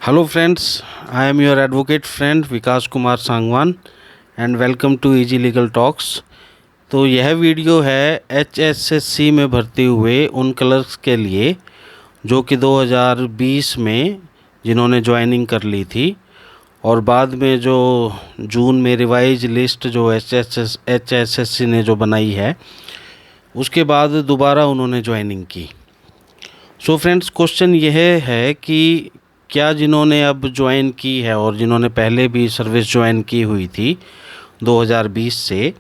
Hello friends, I am your advocate friend Vikas Kumar Sangwan and welcome to easy legal talks. तो यह video है HSSC में भर्ती हुए उन क्लर्क्स के लिए जो कि 2020 में जिन्होंने ज्वाइनिंग कर ली थी और बाद में जो जून में रिवाइज लिस्ट जो HSSC ने जो बनाई है उसके बाद दोबारा उन्होंने ज्वाइनिंग की। सो फ्रेंड्स, क्वेश्चन यह है कि क्या जिन्होंने अब ज्वाइन की है और जिन्होंने पहले भी सर्विस ज्वाइन की हुई थी 2020 से,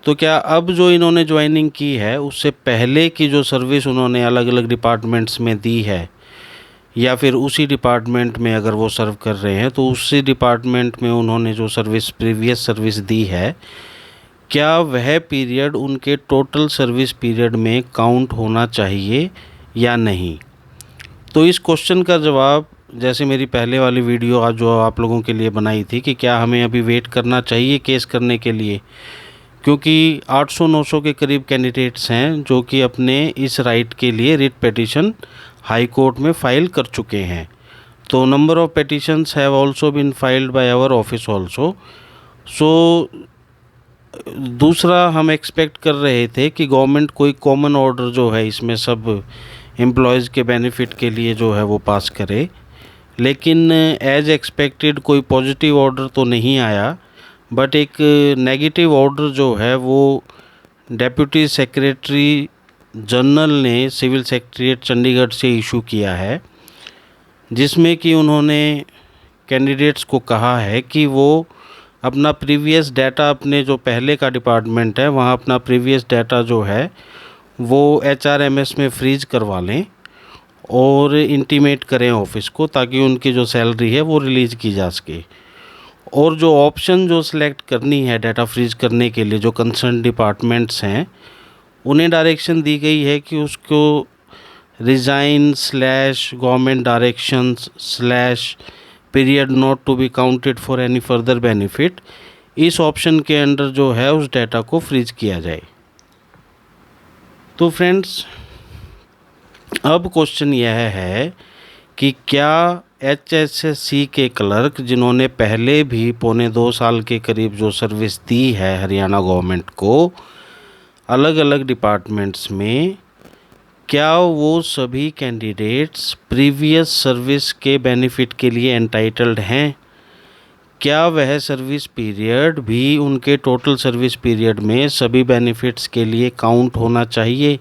तो क्या अब जो इन्होंने ज्वाइनिंग की है उससे पहले की जो सर्विस उन्होंने अलग अलग डिपार्टमेंट्स में दी है या फिर उसी डिपार्टमेंट में अगर वो सर्व कर रहे हैं तो उसी डिपार्टमेंट में उन्होंने जो सर्विस प्रीवियस सर्विस दी है, क्या वह पीरियड उनके टोटल सर्विस पीरियड में काउंट होना चाहिए या नहीं। तो इस क्वेश्चन का जवाब, जैसे मेरी पहले वाली वीडियो आज जो आप लोगों के लिए बनाई थी कि क्या हमें अभी वेट करना चाहिए केस करने के लिए, क्योंकि 800-900 के करीब कैंडिडेट्स हैं जो कि अपने इस राइट के लिए रिट पिटीशन हाई कोर्ट में फ़ाइल कर चुके हैं। तो number of petitions have also been filed by our office also. So दूसरा, हम एक्सपेक्ट कर रहे थे कि गवर्नमेंट कोई कॉमन ऑर्डर जो है इसमें सब एम्प्लॉयज़ के बेनिफिट के लिए जो है वो पास करे, लेकिन एज एक्सपेक्टेड कोई पॉजिटिव ऑर्डर तो नहीं आया, बट एक नेगेटिव ऑर्डर जो है वो डेप्यूटी सेक्रेटरी जनरल ने सिविल सेक्रेटेरिएट चंडीगढ़ से इशू किया है, जिसमें कि उन्होंने कैंडिडेट्स को कहा है कि वो अपना प्रीवियस डाटा, अपने जो पहले का डिपार्टमेंट है वहाँ अपना प्रीवियस डाटा जो है वो HRMS में फ्रीज करवा लें और इंटीमेट करें ऑफिस को, ताकि उनकी जो सैलरी है वो रिलीज़ की जा सके। और जो ऑप्शन जो सिलेक्ट करनी है डाटा फ्रीज करने के लिए, जो कंसर्न डिपार्टमेंट्स हैं उन्हें डायरेक्शन दी गई है कि उसको resign / government directions / period not to be counted for any further benefit, इस ऑप्शन के अंडर जो है उस डाटा को फ्रीज किया जाए। तो फ्रेंड्स, अब क्वेश्चन यह है कि क्या HSSC के क्लर्क जिन्होंने पहले भी 1.25 साल के करीब जो सर्विस दी है हरियाणा गवर्नमेंट को अलग अलग डिपार्टमेंट्स में, क्या वो सभी कैंडिडेट्स प्रीवियस सर्विस के बेनिफिट के लिए एंटाइटल्ड हैं? क्या वह सर्विस पीरियड भी उनके टोटल सर्विस पीरियड में सभी बेनिफिट्स के लिए काउंट होना चाहिए?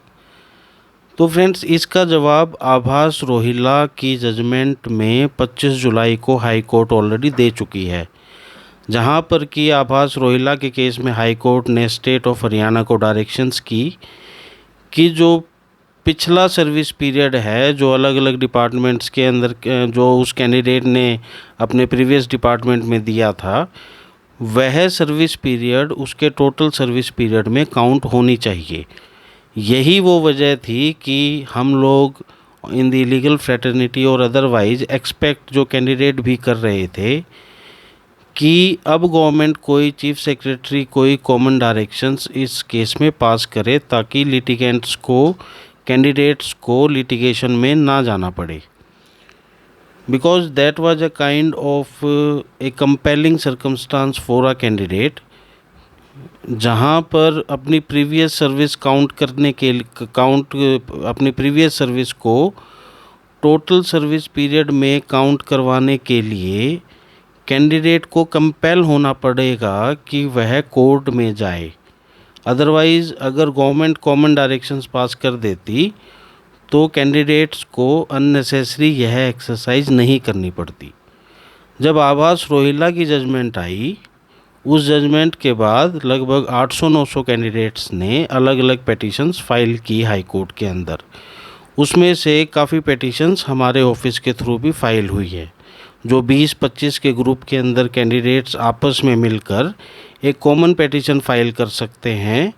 तो फ्रेंड्स, इसका जवाब आभास रोहिला की जजमेंट में 25 जुलाई को हाई कोर्ट ऑलरेडी दे चुकी है, जहां पर कि आभास रोहिला के केस में हाई कोर्ट ने स्टेट ऑफ हरियाणा को डायरेक्शंस की कि जो पिछला सर्विस पीरियड है जो अलग अलग डिपार्टमेंट्स के अंदर जो उस कैंडिडेट ने अपने प्रीवियस डिपार्टमेंट में दिया था, वह सर्विस पीरियड उसके टोटल सर्विस पीरियड में काउंट होनी चाहिए। यही वो वजह थी कि हम लोग इन दी लीगल फ्रेटर्निटी और अदरवाइज एक्सपेक्ट जो कैंडिडेट भी कर रहे थे कि अब गवर्नमेंट कोई चीफ सेक्रेटरी कोई कॉमन डायरेक्शंस इस केस में पास करे, ताकि लिटिगेंट्स को, कैंडिडेट्स को लिटिगेशन में ना जाना पड़े, because that was a kind of A compelling circumstance for a candidate, जहाँ पर अपनी प्रीवियस सर्विस अपनी प्रीवियस सर्विस को टोटल सर्विस पीरियड में काउंट करवाने के लिए कैंडिडेट को कंपेल होना पड़ेगा कि वह कोर्ट में जाए। अदरवाइज़ अगर गवर्नमेंट कॉमन डायरेक्शंस पास कर देती तो कैंडिडेट्स को अननेसेसरी यह एक्सरसाइज नहीं करनी पड़ती। जब आभास रोहिला की जजमेंट आई, उस जजमेंट के बाद लगभग 800-900 कैंडिडेट्स ने अलग अलग पिटीशंस फाइल की हाई कोर्ट के अंदर। उसमें से काफ़ी पिटीशंस हमारे ऑफिस के थ्रू भी फाइल हुई है, जो 20-25 के ग्रुप के अंदर कैंडिडेट्स आपस में मिलकर एक कॉमन पिटीशन फाइल कर सकते हैं,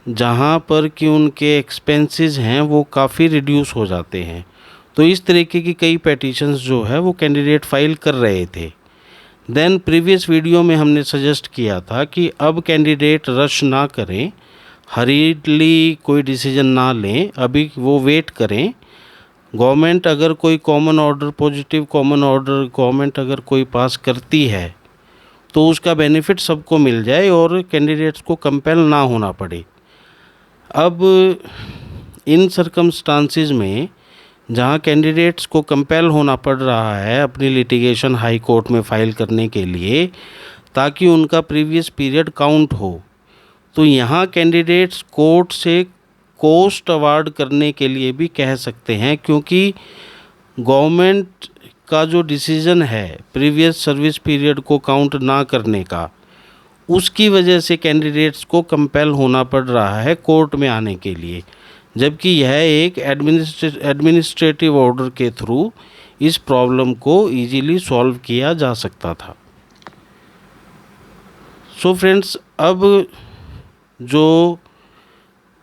जहां पर कि उनके एक्सपेंसेस हैं वो काफ़ी रिड्यूस हो जाते हैं। तो इस तरीके की कई पिटीशंस जो है वो कैंडिडेट फाइल कर रहे थे। देन प्रीवियस वीडियो में हमने सजेस्ट किया था कि अब कैंडिडेट रश ना करें, हरीडली कोई डिसीजन ना लें, अभी वो वेट करें गवर्नमेंट अगर कोई common order, positive common order government अगर कोई पास करती है तो उसका बेनिफिट सबको मिल जाए और कैंडिडेट्स को कंपेल ना होना पड़े। अब इन सर्कमस्टांसिस में जहां कैंडिडेट्स को कंपेल होना पड़ रहा है अपनी लिटिगेशन हाई कोर्ट में फ़ाइल करने के लिए ताकि उनका प्रीवियस पीरियड काउंट हो, तो यहाँ कैंडिडेट्स कोर्ट से कॉस्ट अवार्ड करने के लिए भी कह सकते हैं, क्योंकि गवर्नमेंट का जो डिसीज़न है प्रीवियस सर्विस पीरियड को काउंट ना करने का, उसकी वजह से कैंडिडेट्स को कंपेल होना पड़ रहा है कोर्ट में आने के लिए, जबकि यह एक एडमिनिस्ट्रेटिव ऑर्डर के थ्रू इस प्रॉब्लम को इजीली सॉल्व किया जा सकता था। सो फ्रेंड्स, अब जो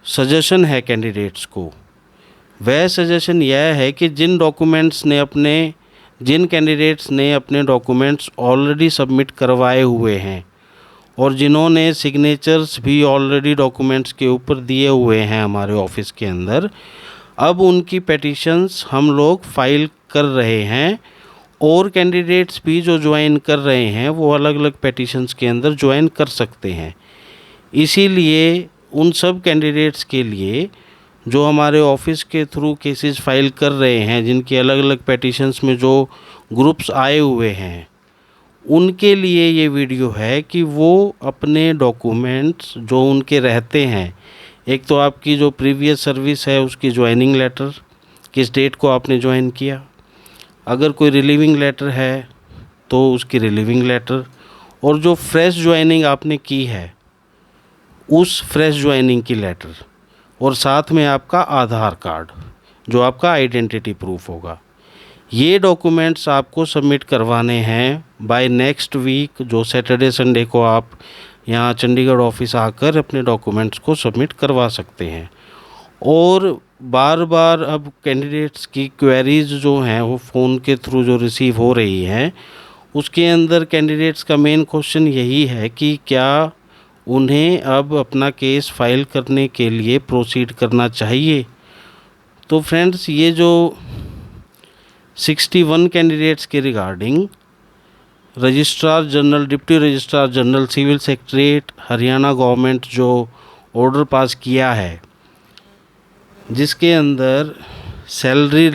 सजेशन है कैंडिडेट्स को, वह सजेशन यह है कि जिन कैंडिडेट्स ने अपने डॉक्यूमेंट्स ऑलरेडी सबमिट करवाए हुए हैं और जिन्होंने सिग्नेचर्स भी ऑलरेडी डॉक्यूमेंट्स के ऊपर दिए हुए हैं हमारे ऑफिस के अंदर, अब उनकी पेटिशन्स हम लोग फाइल कर रहे हैं और कैंडिडेट्स भी जो ज्वाइन कर रहे हैं वो अलग अलग पेटिशन्स के अंदर ज्वाइन कर सकते हैं। इसीलिए उन सब कैंडिडेट्स के लिए जो हमारे ऑफिस के थ्रू केसेस फाइल कर रहे हैं, जिनकी अलग अलग पेटिशन्स में जो ग्रुप्स आए हुए हैं, उनके लिए ये वीडियो है कि वो अपने डॉक्यूमेंट्स जो उनके रहते हैं, एक तो आपकी जो प्रीवियस सर्विस है उसकी ज्वाइनिंग लेटर, किस डेट को आपने ज्वाइन किया, अगर कोई रिलीविंग लेटर है तो उसकी रिलीविंग लेटर, और जो फ्रेश ज्वाइनिंग आपने की है उस फ्रेश ज्वाइनिंग की लेटर, और साथ में आपका आधार कार्ड जो आपका आइडेंटिटी प्रूफ होगा। ये डॉक्यूमेंट्स आपको सबमिट करवाने हैं बाय नेक्स्ट वीक, जो सैटरडे संडे को आप यहाँ चंडीगढ़ ऑफिस आकर अपने डॉक्यूमेंट्स को सबमिट करवा सकते हैं। और बार बार अब कैंडिडेट्स की क्वेरीज़ जो हैं वो फ़ोन के थ्रू जो रिसीव हो रही हैं, उसके अंदर कैंडिडेट्स का मेन क्वेश्चन यही है कि क्या उन्हें अब अपना केस फाइल करने के लिए प्रोसीड करना चाहिए। तो फ्रेंड्स, ये जो 61 कैंडिडेट्स के regarding registrar general, deputy registrar general, civil secretariat, Haryana government जो ऑर्डर पास किया है, जिसके अंदर सैलरी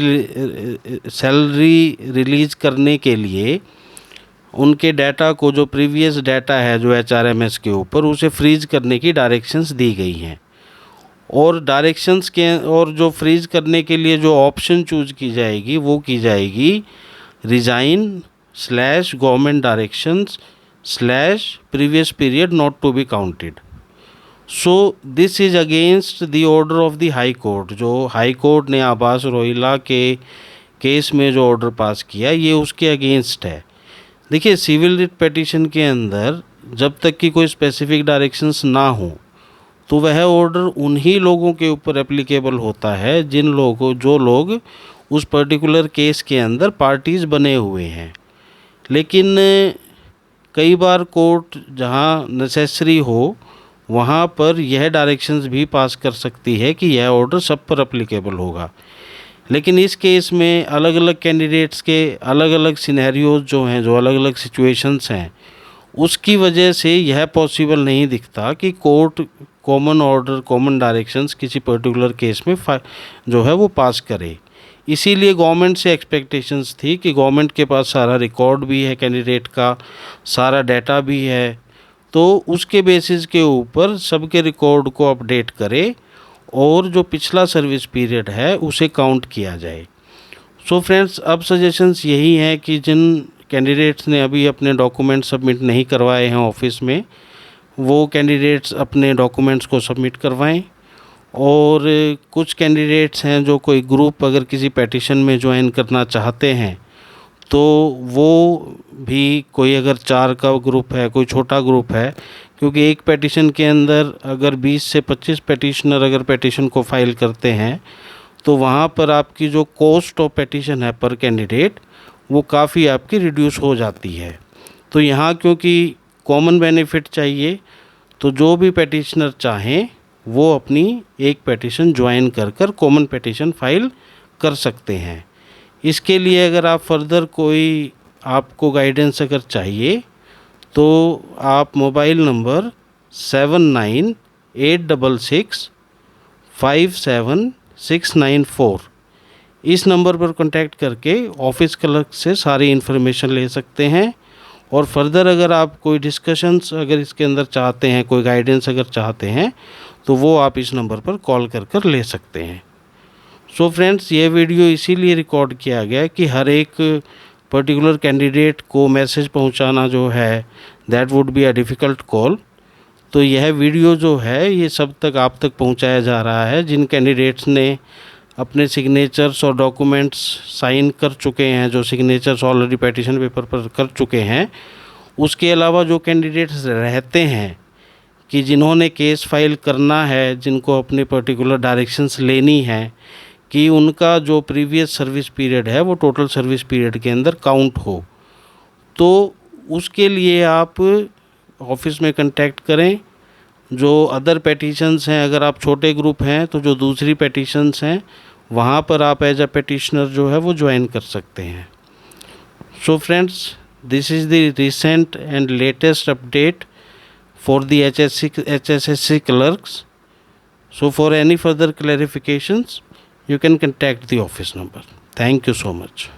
रिलीज़ करने के लिए उनके डाटा को, जो प्रीवियस डाटा है जो HRMS के ऊपर, उसे फ्रीज़ करने की डायरेक्शंस दी गई हैं। और डायरेक्शंस के और जो फ्रीज़ करने के लिए जो ऑप्शन चूज़ की जाएगी वो की जाएगी resign/government directions/previous period not to be counted। So this is against the order of the high court. जो हाई कोर्ट ने आबास रोहिला के केस में जो ऑर्डर पास किया, ये उसके अगेंस्ट है। देखिए, सिविल रिट पिटीशन के अंदर जब तक कि कोई स्पेसिफिक डायरेक्शंस ना हो तो वह ऑर्डर उन्हीं लोगों के ऊपर एप्लीकेबल होता है जो लोग उस पर्टिकुलर केस के अंदर पार्टीज़ बने हुए हैं। लेकिन कई बार कोर्ट जहां नेसेसरी हो वहां पर यह डायरेक्शंस भी पास कर सकती है कि यह ऑर्डर सब पर एप्लीकेबल होगा। लेकिन इस केस में अलग अलग कैंडिडेट्स के अलग अलग सिनेरियोज जो हैं, जो अलग अलग सिचुएशंस हैं, उसकी वजह से यह पॉसिबल नहीं दिखता कि court common order, common directions किसी पर्टिकुलर केस में जो है वो पास करे। इसीलिए गवर्नमेंट से एक्सपेक्टेशंस थी कि गवर्नमेंट के पास सारा रिकॉर्ड भी है, कैंडिडेट का सारा डाटा भी है, तो उसके बेसिस के ऊपर सबके रिकॉर्ड को अपडेट करे और जो पिछला सर्विस पीरियड है उसे काउंट किया जाए। सो फ्रेंड्स, अब सजेशंस यही हैं कि जिन कैंडिडेट्स ने अभी अपने डॉक्यूमेंट सबमिट नहीं करवाए हैं ऑफिस में, वो कैंडिडेट्स अपने डॉक्यूमेंट्स को सबमिट करवाएं। और कुछ कैंडिडेट्स हैं जो कोई ग्रुप अगर किसी पेटिशन में ज्वाइन करना चाहते हैं तो वो भी, कोई अगर 4 का ग्रुप है, कोई छोटा ग्रुप है, क्योंकि एक पेटिशन के अंदर अगर 20 से 25 पेटिशनर अगर पेटिशन को फाइल करते हैं तो वहाँ पर आपकी जो कॉस्ट ऑफ पेटिशन है पर कैंडिडेट, वो काफ़ी आपकी रिड्यूस हो जाती है। तो यहाँ क्योंकि कॉमन बेनिफिट चाहिए, तो जो भी पेटिशनर चाहें वो अपनी एक पेटिशन ज्वाइन कर कॉमन पेटिशन फाइल कर सकते हैं। इसके लिए अगर आप फर्दर कोई आपको गाइडेंस अगर चाहिए तो आप मोबाइल नंबर 7986657694 इस नंबर पर कांटेक्ट करके ऑफिस क्लर्क से सारी इन्फॉर्मेशन ले सकते हैं। और फर्दर अगर आप कोई डिस्कशंस अगर इसके अंदर चाहते हैं, कोई गाइडेंस अगर चाहते हैं, तो वो आप इस नंबर पर कॉल कर ले सकते हैं। सो फ्रेंड्स, ये वीडियो इसीलिए रिकॉर्ड किया गया कि हर एक पर्टिकुलर कैंडिडेट को मैसेज पहुंचाना जो है that would be a difficult call. तो यह वीडियो जो है ये सब तक आप तक पहुंचाया जा रहा है जिन कैंडिडेट्स ने अपने सिग्नेचर्स और डॉक्यूमेंट्स साइन कर चुके हैं, जो सिग्नेचर्स ऑलरेडी पेटिशन पेपर पर कर चुके हैं। उसके अलावा जो कैंडिडेट्स रहते हैं कि जिन्होंने केस फाइल करना है, जिनको अपनी पर्टिकुलर डायरेक्शंस लेनी है, कि उनका जो प्रीवियस सर्विस पीरियड है वो टोटल सर्विस पीरियड के अंदर काउंट हो, तो उसके लिए आप ऑफिस में कांटेक्ट करें। जो अदर पेटिशन्स हैं, अगर आप छोटे ग्रुप हैं तो जो दूसरी पेटिशन्स हैं वहाँ पर आप एज अ पेटिशनर जो है वो ज्वाइन कर सकते हैं। So friends, this is the recent and latest update for the HSSC clerks. So for any further clarifications, you can contact the office number. Thank you so much.